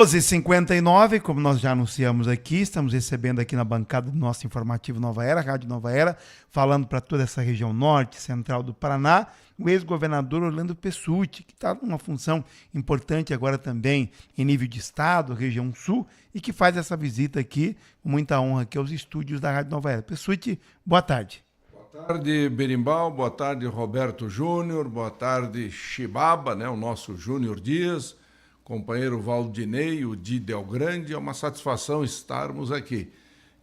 12h59, como nós já anunciamos aqui, estamos recebendo aqui na bancada do nosso informativo Nova Era, Rádio Nova Era, falando para toda essa região norte, central do Paraná, o ex-governador Orlando Pessutti, que está numa função importante agora também em nível de estado, região sul, e que faz essa visita aqui, com muita honra, aqui aos estúdios da Rádio Nova Era. Pessutti, boa tarde. Boa tarde, Berimbau, boa tarde, Roberto Júnior, boa tarde, Chibaba, né, o nosso Júnior Dias, companheiro Valdinei, o Di Del Grande, é uma satisfação estarmos aqui.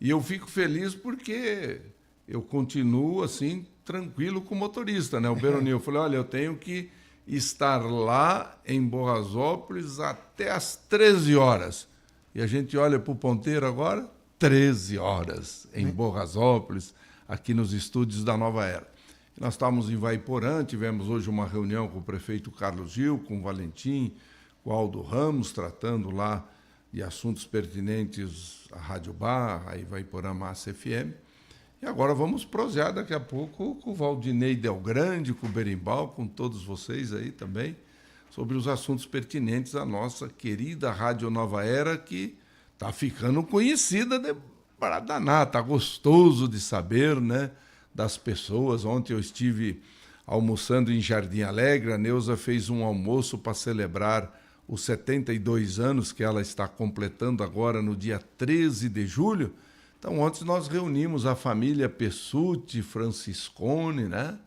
E eu fico feliz porque eu continuo assim, tranquilo com o motorista, né? O Beroni, eu falei, olha, eu tenho que estar lá em Borrasópolis até às 13 horas. E a gente olha para o ponteiro agora, 13 horas em Borrasópolis, aqui nos estúdios da Nova Era. Nós estávamos em Ivaiporã, tivemos hoje uma reunião com o prefeito Carlos Gil, com o Valentim, o Aldo Ramos, tratando lá de assuntos pertinentes à Rádio Bar, a Ivaiporã Massa FM. E agora vamos prosear daqui a pouco com o Valdinei Del Grande, com o Berimbau, com todos vocês aí também, sobre os assuntos pertinentes à nossa querida Rádio Nova Era, que está ficando conhecida para danar, está gostoso de saber, né, das pessoas. Ontem eu estive almoçando em Jardim Alegre, a Neuza fez um almoço para celebrar os 72 anos que ela está completando agora no dia 13 de julho. Então, ontem nós reunimos a família Pessutti, Franciscone, né?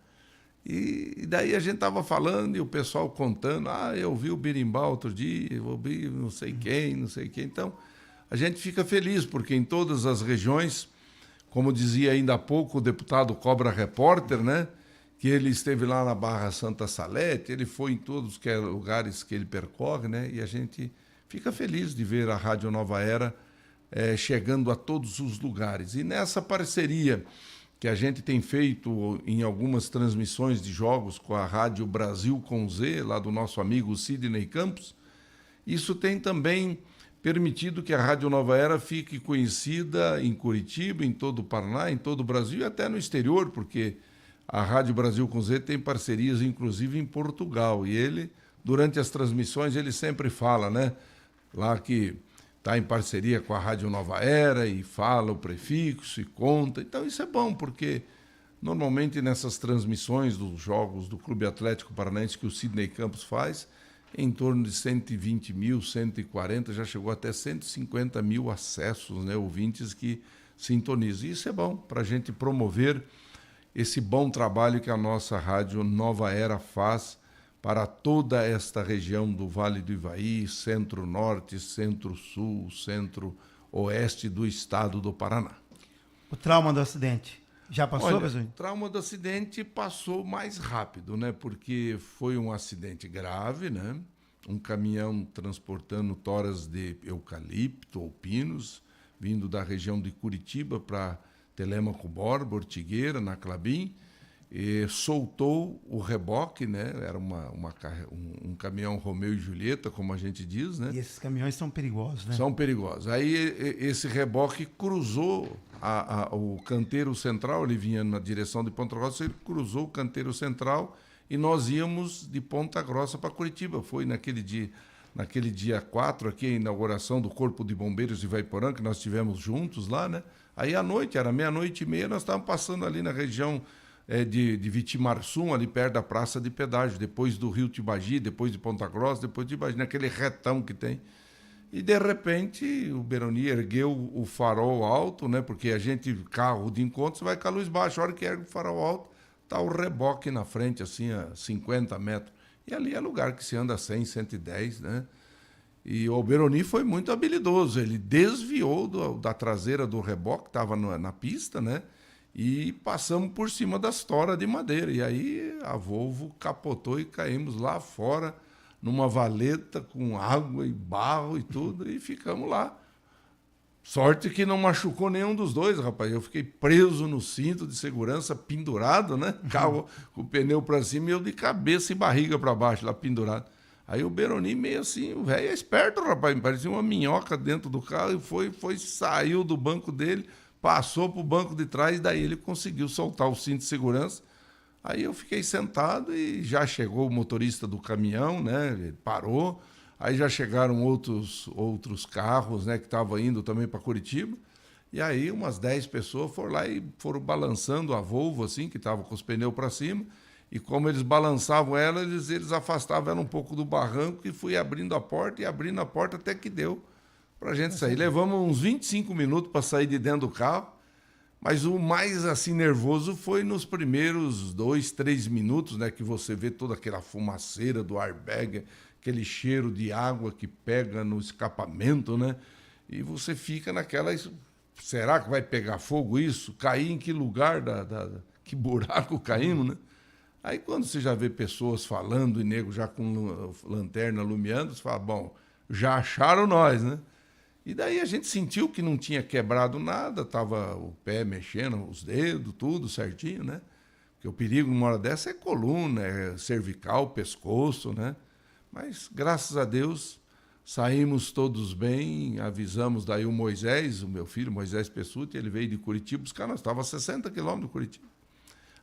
E daí a gente estava falando e o pessoal contando, eu vi o Berimbau outro dia, eu vi não sei quem, não sei quem. Então, a gente fica feliz, porque em todas as regiões, como dizia ainda há pouco o deputado Cobra Repórter, né? Que ele esteve lá na Barra Santa Salete, ele foi em todos os lugares que ele percorre, né? E a gente fica feliz de ver a Rádio Nova Era chegando a todos os lugares. E nessa parceria que a gente tem feito em algumas transmissões de jogos com a Rádio Brasil com Z, lá do nosso amigo Sidney Campos, isso tem também permitido que a Rádio Nova Era fique conhecida em Curitiba, em todo o Paraná, em todo o Brasil e até no exterior, porque a Rádio Brasil com Z tem parcerias, inclusive, em Portugal. E ele, durante as transmissões, ele sempre fala, né? Lá que está em parceria com a Rádio Nova Era e fala o prefixo e conta. Então, isso é bom, porque normalmente nessas transmissões dos jogos do Clube Atlético Paranaense que o Sidney Campos faz, em torno de 120 mil, 140, já chegou até 150 mil acessos, né? Ouvintes que sintonizam. E isso é bom para a gente promover esse bom trabalho que a nossa Rádio Nova Era faz para toda esta região do Vale do Ivaí, centro-norte, centro-sul, centro-oeste do estado do Paraná. O trauma do acidente já passou, professor? O trauma do acidente passou mais rápido, né? Porque foi um acidente grave, né? Um caminhão transportando toras de eucalipto ou pinos, vindo da região de Curitiba para Telêmaco Borba, Ortigueira, na Clabim, e soltou o reboque, né? Era um caminhão Romeu e Julieta, como a gente diz, né? E esses caminhões são perigosos, né? São perigosos. Aí esse reboque cruzou o canteiro central, ele vinha na direção de Ponta Grossa, ele cruzou o canteiro central e nós íamos de Ponta Grossa para Curitiba. Foi naquele dia 4, aqui, a inauguração do Corpo de Bombeiros de Ivaiporã, que nós tivemos juntos lá, né? Aí à noite, era 00:30, nós estávamos passando ali na região de Vitimarsum, ali perto da Praça de Pedágio, depois do Rio Tibagi, depois de Ponta Grossa, depois de Tibagi, naquele retão que tem. E de repente o Beroni ergueu o farol alto, né? Porque a gente, carro de encontro, você vai com a luz baixa, a hora que ergue o farol alto, está o reboque na frente, assim, a 50 metros. E ali é lugar que se anda 100, 110, né? E o Beroni foi muito habilidoso, ele desviou da traseira do reboque, que estava na pista, né? E passamos por cima das toras de madeira. E aí a Volvo capotou e caímos lá fora, numa valeta com água e barro e tudo, e ficamos lá. Sorte que não machucou nenhum dos dois, rapaz. Eu fiquei preso no cinto de segurança, pendurado, né? Carro com o pneu para cima e eu de cabeça e barriga para baixo, lá pendurado. Aí o Beroni meio assim, o velho é esperto, rapaz, parecia uma minhoca dentro do carro e saiu do banco dele, passou para o banco de trás, e daí ele conseguiu soltar o cinto de segurança. Aí eu fiquei sentado e já chegou o motorista do caminhão, né? Ele parou. Aí já chegaram outros carros, né, que estavam indo também para Curitiba. E aí umas 10 pessoas foram lá e foram balançando a Volvo, assim, que estava com os pneus para cima. E como eles balançavam ela, eles afastavam ela um pouco do barranco e fui abrindo a porta e abrindo a porta até que deu para a gente sair. Levamos uns 25 minutos para sair de dentro do carro, mas o mais assim nervoso foi nos primeiros 2, 3 minutos, né, que você vê toda aquela fumaceira do airbag, aquele cheiro de água que pega no escapamento, né? E você fica naquela... Será que vai pegar fogo isso? Cair em que lugar, que buraco caímos, né? Aí quando você já vê pessoas falando e nego já com lanterna lumiando, você fala, bom, já acharam nós, né? E daí a gente sentiu que não tinha quebrado nada, tava o pé mexendo, os dedos, tudo certinho, né? Porque o perigo numa hora dessa é coluna, é cervical, pescoço, né? Mas, graças a Deus, saímos todos bem, avisamos daí o Moisés, o meu filho, Moisés Pessutti, ele veio de Curitiba buscar nós, estava a 60 quilômetros de Curitiba.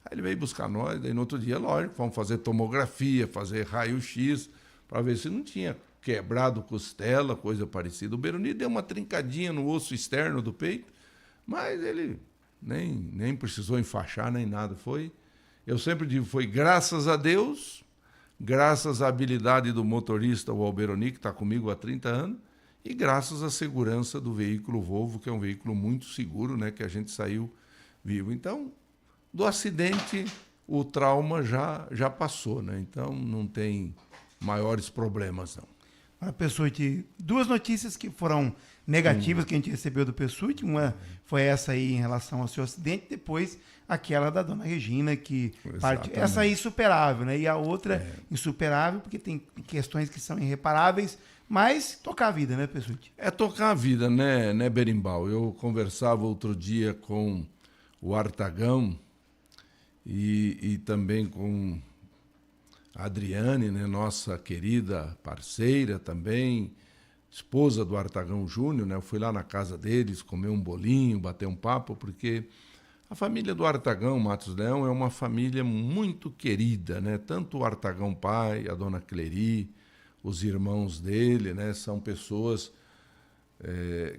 Aí ele veio buscar nós, daí no outro dia, lógico, fomos fazer tomografia, fazer raio-x, para ver se não tinha quebrado costela, coisa parecida. O Beroni deu uma trincadinha no osso externo do peito, mas ele nem precisou enfaixar, nem nada. Eu sempre digo, foi graças a Deus, graças à habilidade do motorista, o Alberoni, que está comigo há 30 anos, e graças à segurança do veículo Volvo, que é um veículo muito seguro, né, que a gente saiu vivo. Então, do acidente, o trauma já passou, né? Então não tem maiores problemas, não. Agora, Pessutti, 2 notícias que foram negativas que a gente recebeu do Pessutti. Uma foi essa aí em relação ao seu acidente, depois aquela da dona Regina, que essa aí insuperável, né? E a outra insuperável, porque tem questões que são irreparáveis, mas tocar a vida, né, Pessutti? É tocar a vida, né, Berimbau? Eu conversava outro dia com o Artagão e também com a Adriane, né, nossa querida parceira também, esposa do Artagão Júnior, né? Eu fui lá na casa deles, comer um bolinho, bater um papo, porque a família do Artagão Matos Leão é uma família muito querida, né? Tanto o Artagão pai, a dona Cleri, os irmãos dele, né? São pessoas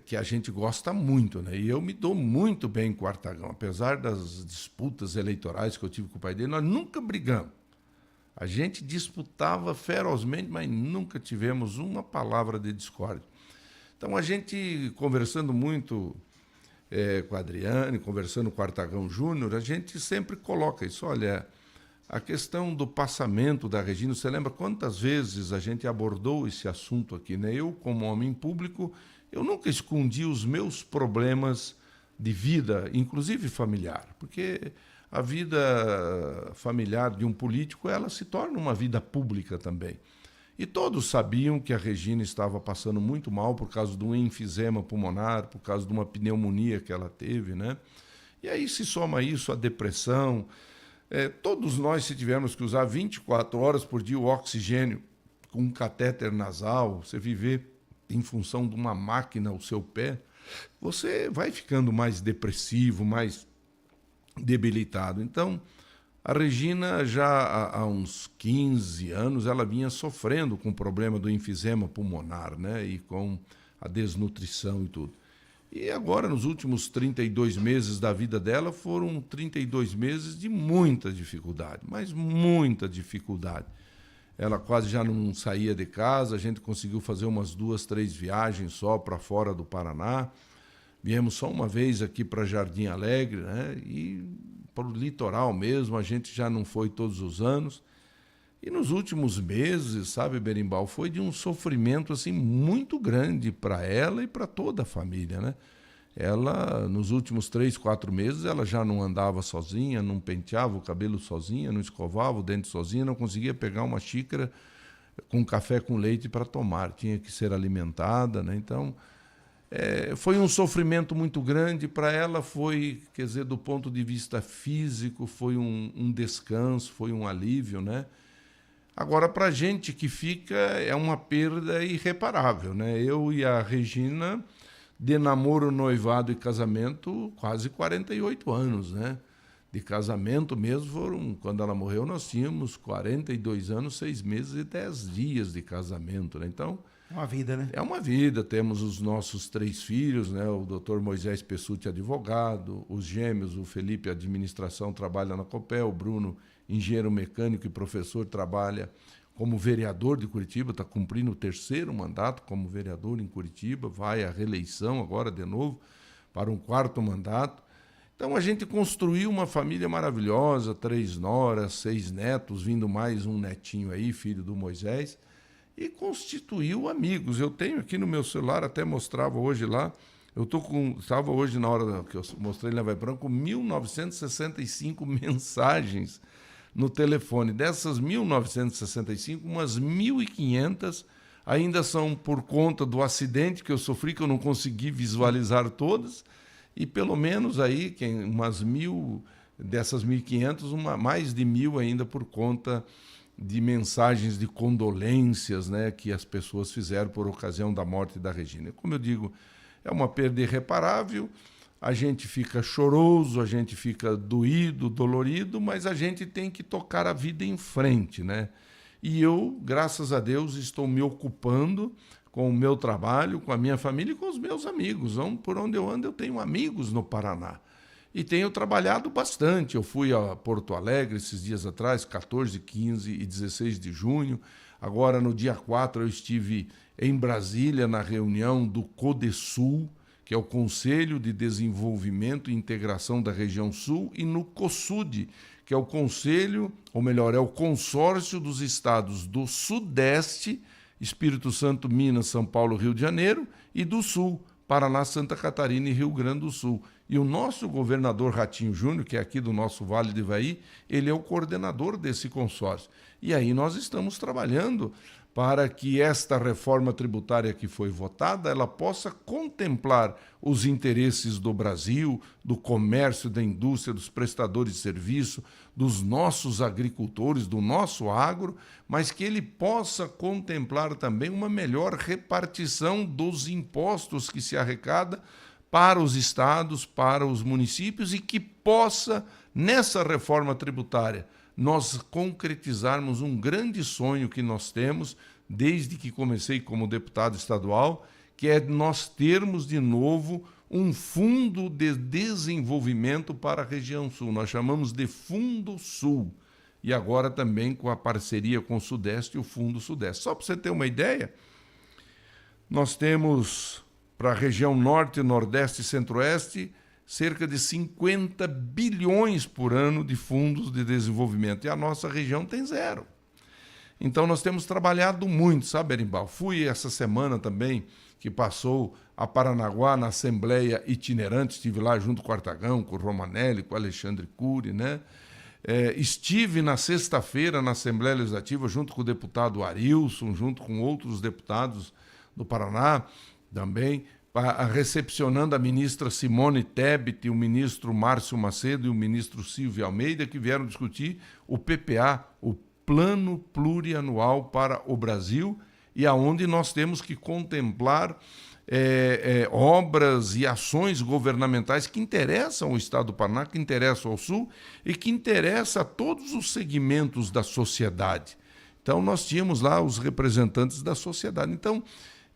que a gente gosta muito, né? E eu me dou muito bem com o Artagão, apesar das disputas eleitorais que eu tive com o pai dele, nós nunca brigamos. A gente disputava ferozmente, mas nunca tivemos uma palavra de discórdia. Então, a gente, conversando muito com a Adriane, conversando com o Artagão Júnior, a gente sempre coloca isso. Olha, a questão do passamento da Regina, você lembra quantas vezes a gente abordou esse assunto aqui, né? Eu, como homem público, eu nunca escondi os meus problemas de vida, inclusive familiar, porque a vida familiar de um político, ela se torna uma vida pública também. E todos sabiam que a Regina estava passando muito mal por causa de um enfisema pulmonar, por causa de uma pneumonia que ela teve, né? E aí se soma isso a depressão. Todos nós, se tivermos que usar 24 horas por dia o oxigênio com um catéter nasal, você viver em função de uma máquina ao seu pé, você vai ficando mais depressivo, mais debilitado. Então, a Regina já há uns 15 anos, ela vinha sofrendo com o problema do enfisema pulmonar, né? E com a desnutrição e tudo. E agora, nos últimos 32 meses da vida dela, foram 32 meses de muita dificuldade, mas muita dificuldade. Ela quase já não saía de casa, a gente conseguiu fazer umas 2, 3 viagens só para fora do Paraná. Viemos só uma vez aqui para Jardim Alegre, né? E para o litoral mesmo, a gente já não foi todos os anos. E nos últimos meses, sabe, Berimbau, foi de um sofrimento assim, muito grande para ela e para toda a família, né? Ela, nos últimos 3, 4 meses, ela já não andava sozinha, não penteava o cabelo sozinha, não escovava o dente sozinha, não conseguia pegar uma xícara com café com leite para tomar, tinha que ser alimentada, né? Então, foi um sofrimento muito grande para ela, foi, quer dizer, do ponto de vista físico, foi um descanso, foi um alívio, né? Agora, para a gente que fica, é uma perda irreparável, né? Eu e a Regina, de namoro, noivado e casamento, quase 48 anos, né? de casamento mesmo foram, quando ela morreu, nós tínhamos 42 anos, 6 meses e 10 dias de casamento, né? Então, É uma vida, né? é uma vida. Temos os nossos 3 filhos, né? O doutor Moisés Pessutti, advogado, os gêmeos, o Felipe, administração, trabalha na Copel, o Bruno, engenheiro mecânico e professor, trabalha como vereador de Curitiba, está cumprindo o 3º mandato como vereador em Curitiba, vai à reeleição agora de novo para um 4º mandato. Então a gente construiu uma família maravilhosa, 3 noras, 6 netos, vindo mais um netinho aí, filho do Moisés, e constituiu amigos. Eu tenho aqui no meu celular, até mostrava hoje lá, estava hoje na hora que eu mostrei na Vai Branco, com 1965 mensagens no telefone. Dessas 1965, umas 1.500 ainda são por conta do acidente que eu sofri, que eu não consegui visualizar todas, e pelo menos aí, umas 1.000, dessas 1.500, mais de 1.000 ainda por conta de mensagens de condolências, né, que as pessoas fizeram por ocasião da morte da Regina. Como eu digo, é uma perda irreparável, a gente fica choroso, a gente fica doído, dolorido, mas a gente tem que tocar a vida em frente, né? E eu, graças a Deus, estou me ocupando com o meu trabalho, com a minha família e com os meus amigos. Por onde eu ando, eu tenho amigos no Paraná. E tenho trabalhado bastante. Eu fui a Porto Alegre esses dias atrás, 14, 15 e 16 de junho. Agora, no dia 4, eu estive em Brasília, na reunião do CODESUL, que é o Conselho de Desenvolvimento e Integração da Região Sul, e no COSUD, que é o Conselho, ou melhor, é o Consórcio dos Estados do Sudeste, Espírito Santo, Minas, São Paulo, Rio de Janeiro, e do Sul, Paraná, Santa Catarina e Rio Grande do Sul. E o nosso governador Ratinho Júnior, que é aqui do nosso Vale do Ivaí, ele é o coordenador desse consórcio. E aí nós estamos trabalhando para que esta reforma tributária que foi votada, ela possa contemplar os interesses do Brasil, do comércio, da indústria, dos prestadores de serviço, dos nossos agricultores, do nosso agro, mas que ele possa contemplar também uma melhor repartição dos impostos que se arrecada para os estados, para os municípios, e que possa, nessa reforma tributária, nós concretizarmos um grande sonho que nós temos desde que comecei como deputado estadual, que é nós termos de novo um fundo de desenvolvimento para a região sul. Nós chamamos de Fundo Sul. E agora também com a parceria com o Sudeste e o Fundo Sudeste. Só para você ter uma ideia, nós temos para a região Norte, Nordeste e Centro-Oeste cerca de 50 bilhões por ano de fundos de desenvolvimento. E a nossa região tem 0. Então nós temos trabalhado muito, sabe, Berimbau? Fui essa semana também, que passou a Paranaguá, na Assembleia Itinerante, estive lá junto com o Artagão, com o Romanelli, com o Alexandre Cury, né? Estive na sexta-feira na Assembleia Legislativa junto com o deputado Arilson, junto com outros deputados do Paraná também, recepcionando a ministra Simone Tebet, o ministro Márcio Macedo e o ministro Silvio Almeida, que vieram discutir o PPA, o Plano Plurianual para o Brasil, e aonde nós temos que contemplar obras e ações governamentais que interessam ao Estado do Paraná, que interessam ao Sul e que interessam a todos os segmentos da sociedade. Então, nós tínhamos lá os representantes da sociedade. Então,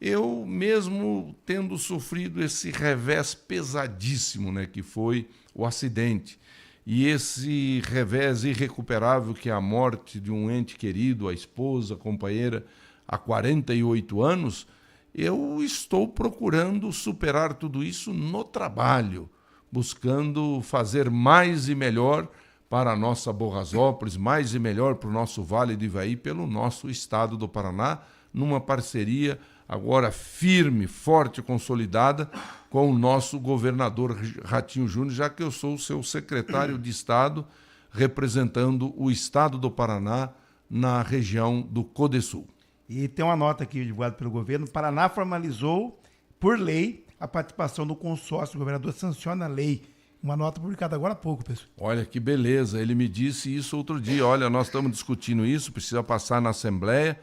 eu mesmo tendo sofrido esse revés pesadíssimo, né, que foi o acidente, e esse revés irrecuperável que é a morte de um ente querido, a esposa, a companheira, há 48 anos, eu estou procurando superar tudo isso no trabalho, buscando fazer mais e melhor para a nossa Borrasópolis, mais e melhor para o nosso Vale do Ivaí, pelo nosso estado do Paraná, numa parceria agora firme, forte e consolidada com o nosso governador Ratinho Júnior, já que eu sou o seu secretário de Estado, representando o estado do Paraná na região do CODESUL. E tem uma nota aqui divulgada pelo governo: o Paraná formalizou, por lei, a participação do consórcio. O governador sanciona a lei. Uma nota publicada agora há pouco, pessoal. Olha que beleza, ele me disse isso outro dia. Olha, nós estamos discutindo isso, precisa passar na Assembleia,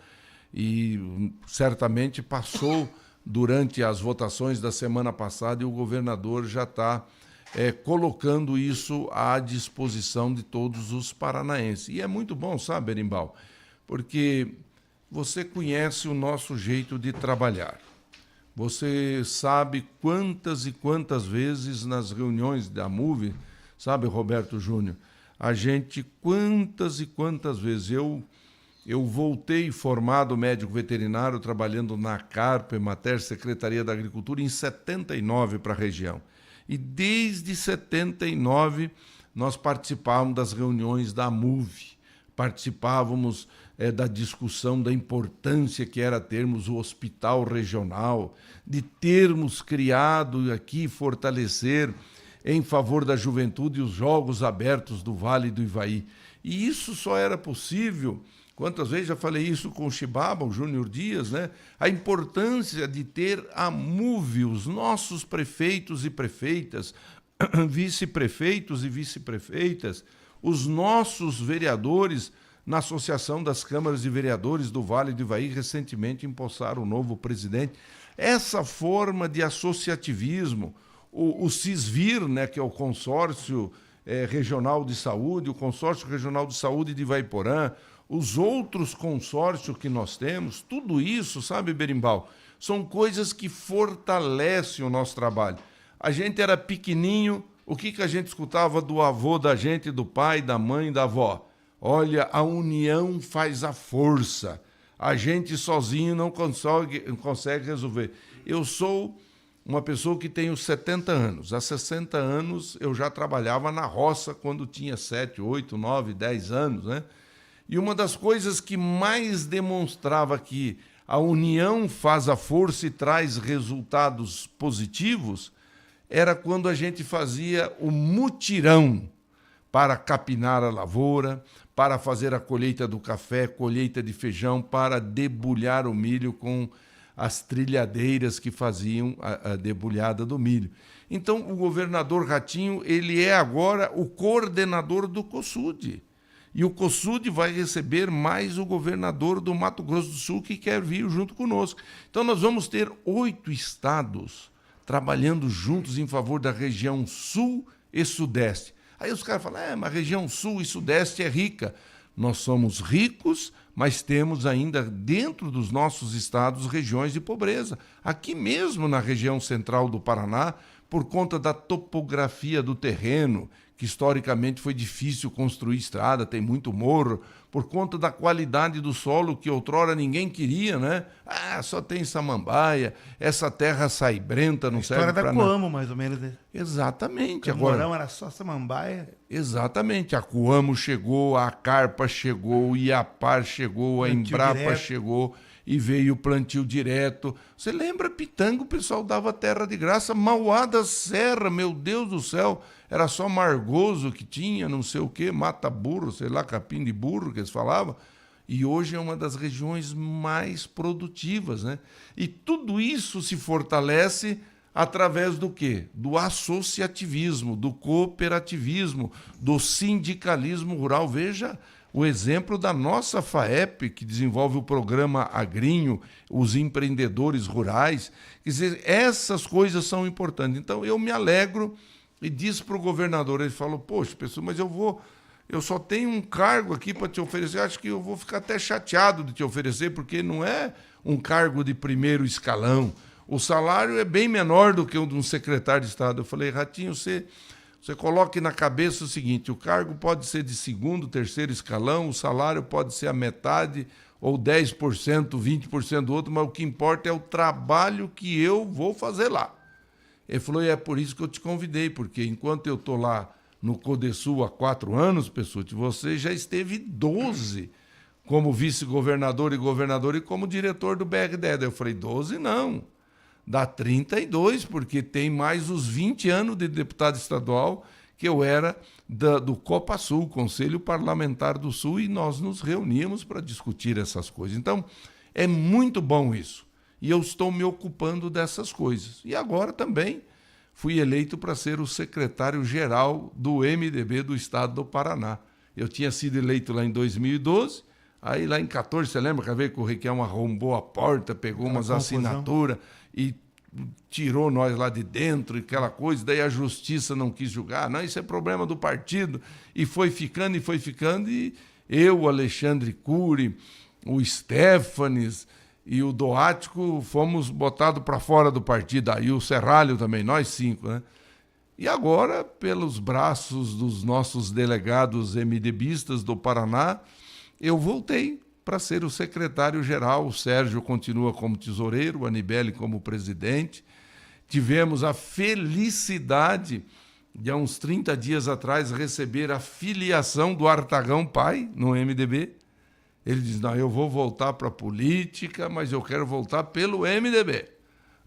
e certamente passou durante as votações da semana passada, e o governador já está colocando isso à disposição de todos os paranaenses. E é muito bom, sabe, Berimbau? Porque você conhece o nosso jeito de trabalhar. Você sabe quantas e quantas vezes nas reuniões da MUVE, sabe, Roberto Júnior, a gente, quantas e quantas vezes eu voltei formado médico veterinário, trabalhando na CARP, Emater, Secretaria da Agricultura, em 79 para a região. E desde 79 nós participávamos das reuniões da MUVE, participávamos da discussão da importância que era termos o hospital regional, de termos criado aqui, fortalecer em favor da juventude os Jogos Abertos do Vale do Ivaí. E isso só era possível, quantas vezes já falei isso com o Chibaba, o Júnior Dias, né? A importância de ter a MUVE, os nossos prefeitos e prefeitas, vice-prefeitos e vice-prefeitas, os nossos vereadores na Associação das Câmaras de Vereadores do Vale do Ivaí, recentemente empossaram o novo presidente. Essa forma de associativismo, o CISVIR, né, que é o Consórcio Regional de Saúde, o Consórcio Regional de Saúde de Ivaiporã, os outros consórcios que nós temos, tudo isso, sabe, Berimbau, são coisas que fortalecem o nosso trabalho. A gente era pequenininho, o que a gente escutava do avô da gente, do pai, da mãe, da avó? Olha, a união faz a força. A gente sozinho não consegue resolver. Eu sou uma pessoa que tenho 70 anos. Há 60 anos eu já trabalhava na roça quando tinha 7, 8, 9, 10 anos, né? E uma das coisas que mais demonstrava que a união faz a força e traz resultados positivos era quando a gente fazia o mutirão para capinar a lavoura, para fazer a colheita do café, colheita de feijão, para debulhar o milho com as trilhadeiras que faziam a debulhada do milho. Então, o governador Ratinho, ele é agora o coordenador do COSUD. E o COSUD vai receber mais o governador do Mato Grosso do Sul, que quer vir junto conosco. Então, nós vamos ter 8 estados trabalhando juntos em favor da região Sul e Sudeste. Aí os caras falam, mas a região Sul e Sudeste é rica. Nós somos ricos, mas temos ainda dentro dos nossos estados regiões de pobreza. Aqui mesmo na região central do Paraná, por conta da topografia do terreno, que historicamente foi difícil construir estrada, tem muito morro, por conta da qualidade do solo que outrora ninguém queria, né? Só tem samambaia, essa terra saibrenta, não serve para nada. História da Coamo, mais ou menos. Né? Exatamente. Camorão era só samambaia. Exatamente. A Coamo chegou, a Carpa chegou, o Iapar chegou, a Embrapa chegou e veio o plantio direto. Você lembra, Pitanga, o pessoal dava terra de graça, Mauá da Serra, meu Deus do céu, era só margoso que tinha, não sei o quê, mata-burro, sei lá, capim de burro que eles falavam, e hoje é uma das regiões mais produtivas, né? E tudo isso se fortalece através do quê? Do associativismo, do cooperativismo, do sindicalismo rural. Veja o exemplo da nossa FAEP, que desenvolve o programa Agrinho, os empreendedores rurais. Quer dizer, essas coisas são importantes. Então, eu me alegro e disse para o governador, ele falou, poxa, pessoal, mas eu só tenho um cargo aqui para te oferecer, acho que eu vou ficar até chateado de te oferecer, porque não é um cargo de primeiro escalão. O salário é bem menor do que o de um secretário de Estado. Eu falei, Ratinho, você coloque na cabeça o seguinte, o cargo pode ser de segundo, terceiro escalão, o salário pode ser a metade ou 10%, 20% do outro, mas o que importa é o trabalho que eu vou fazer lá. Ele falou, é por isso que eu te convidei, porque enquanto eu estou lá no Codesul há 4 anos, Pessutti, você já esteve 12 como vice-governador e como diretor do BRDE. Eu falei, 12 não, dá 32, porque tem mais os 20 anos de deputado estadual que eu era do Copa Sul, Conselho Parlamentar do Sul, e nós nos reuníamos para discutir essas coisas. Então, é muito bom isso. E eu estou me ocupando dessas coisas. E agora também fui eleito para ser o secretário-geral do MDB do Estado do Paraná. Eu tinha sido eleito lá em 2012, aí lá em 2014, você lembra que a vez que o Requião arrombou a porta, pegou umas assinaturas e tirou nós lá de dentro e aquela coisa, daí a justiça não quis julgar. Não, isso é problema do partido. E foi ficando, e eu, o Alexandre Cury, o Stefanes e o Doático fomos botados para fora do partido. Aí o Serralho também, nós 5, né? E agora, pelos braços dos nossos delegados MDBistas do Paraná, eu voltei para ser o secretário-geral. O Sérgio continua como tesoureiro, o Anibele como presidente. Tivemos a felicidade de, há uns 30 dias atrás, receber a filiação do Artagão pai no MDB. Ele diz, não, eu vou voltar para a política, mas eu quero voltar pelo MDB.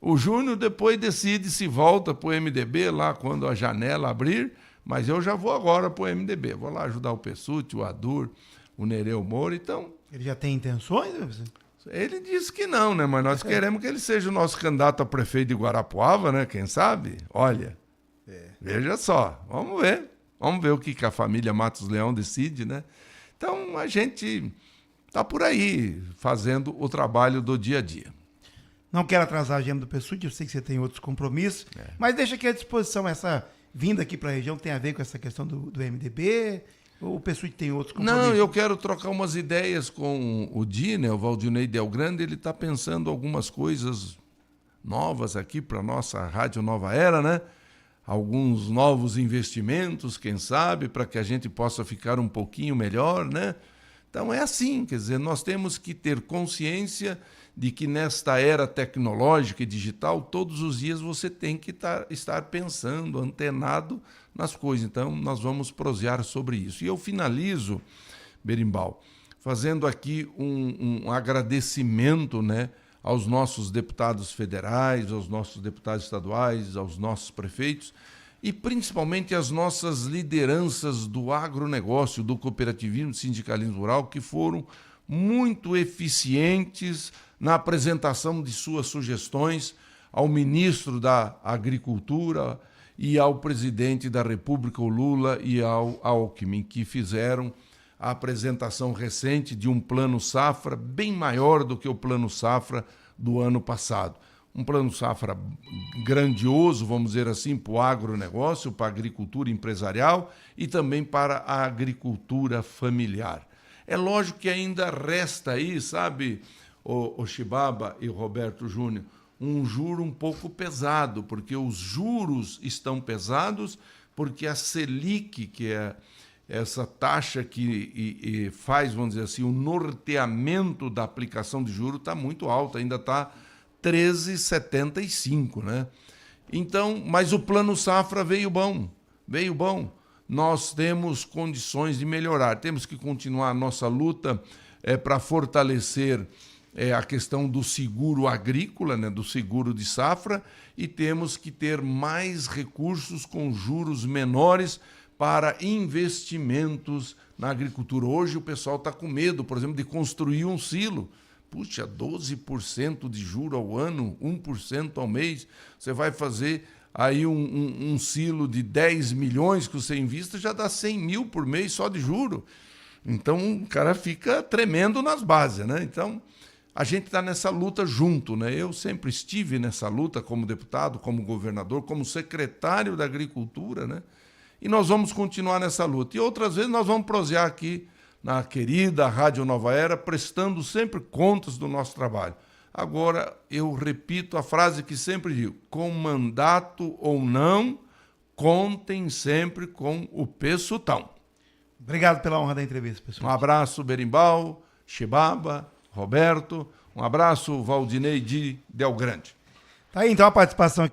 O Júnior depois decide se volta para o MDB lá quando a janela abrir, mas eu já vou agora para o MDB. Vou lá ajudar o Pessutti, o Adur, o Nereu Moura, então... Ele já tem intenções? Ele disse que não, né? Mas nós queremos que ele seja o nosso candidato a prefeito de Guarapuava, né? Quem sabe? Olha, veja só, vamos ver. Vamos ver o que a família Matos Leão decide, né? Então, a gente está por aí, fazendo o trabalho do dia a dia. Não quero atrasar a agenda do Pessutti, eu sei que você tem outros compromissos, mas deixa aqui à disposição essa vinda aqui para a região, tem a ver com essa questão do MDB, ou o Pessutti tem outros compromissos? Não, eu quero trocar umas ideias com o Di, né, o Valdinei Del Grande, ele está pensando algumas coisas novas aqui para a nossa Rádio Nova Era, né? Alguns novos investimentos, quem sabe, para que a gente possa ficar um pouquinho melhor, né? Então é assim, quer dizer, nós temos que ter consciência de que nesta era tecnológica e digital, todos os dias você tem que estar pensando, antenado nas coisas. Então, nós vamos prosear sobre isso. E eu finalizo, Berimbau, fazendo aqui um agradecimento, né, aos nossos deputados federais, aos nossos deputados estaduais, aos nossos prefeitos e principalmente às nossas lideranças do agronegócio, do cooperativismo, do sindicalismo rural, que foram muito eficientes na apresentação de suas sugestões ao ministro da Agricultura e ao presidente da República, o Lula, e ao Alckmin, que fizeram a apresentação recente de um plano safra bem maior do que o plano safra do ano passado. Um plano safra grandioso, vamos dizer assim, para o agronegócio, para a agricultura empresarial e também para a agricultura familiar. É lógico que ainda resta aí, sabe, o Chibaba e o Roberto Júnior, um juro um pouco pesado, porque os juros estão pesados, porque a Selic, que é essa taxa que faz, vamos dizer assim, o norteamento da aplicação de juros está muito alta, ainda está 13,75, né? Então, mas o plano safra veio bom. Nós temos condições de melhorar, temos que continuar a nossa luta para fortalecer a questão do seguro agrícola, né, do seguro de safra, e temos que ter mais recursos com juros menores para investimentos na agricultura. Hoje o pessoal está com medo, por exemplo, de construir um silo. Puxa, 12% de juro ao ano, 1% ao mês, você vai fazer aí um silo de 10 milhões que você invista, já dá 100 mil por mês só de juro. Então o cara fica tremendo nas bases, né? Então a gente está nessa luta junto, né? Eu sempre estive nessa luta como deputado, como governador, como secretário da Agricultura, né? E nós vamos continuar nessa luta. E outras vezes nós vamos prosear aqui na querida Rádio Nova Era, prestando sempre contas do nosso trabalho. Agora, eu repito a frase que sempre digo, com mandato ou não, contem sempre com o Pessutão. Obrigado pela honra da entrevista, pessoal. Um abraço, Berimbau, Chibaba, Roberto, um abraço, Valdinei de Del Grande. Tá aí, então, a participação aqui